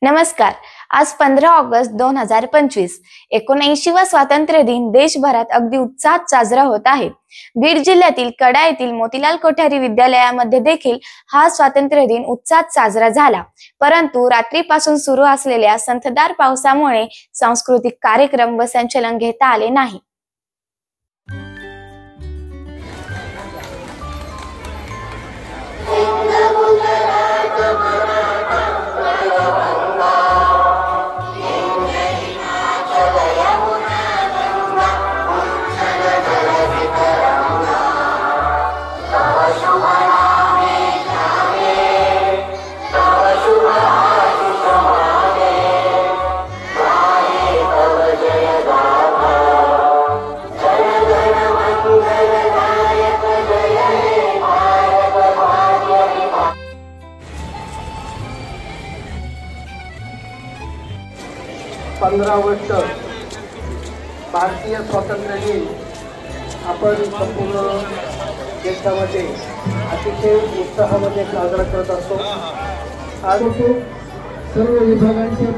नमस्कार। आज 15 ऑगस्ट 2025 79वा स्वातंत्र्य दिन देशभरात अगदी उत्साहात साजरा होत आहे। बीड जिल्ह्यातील कडा येथील मोतीलाल कोठारी विद्यालयामध्ये देखील हा स्वातंत्र्य दिन उत्साहात साजरा झाला। परंतु रात्रीपासून सुरू असलेल्या संततधार पावसामुळे सांस्कृतिक कार्यक्रम व संचलन घेता आले नाही। पंधरा ऑगस्ट भारतीय स्वातंत्र्य दिन आपण संपूर्ण देशामध्ये अतिशय उत्साहामध्ये साजरा करत असतो। आज सर्व विभागांचे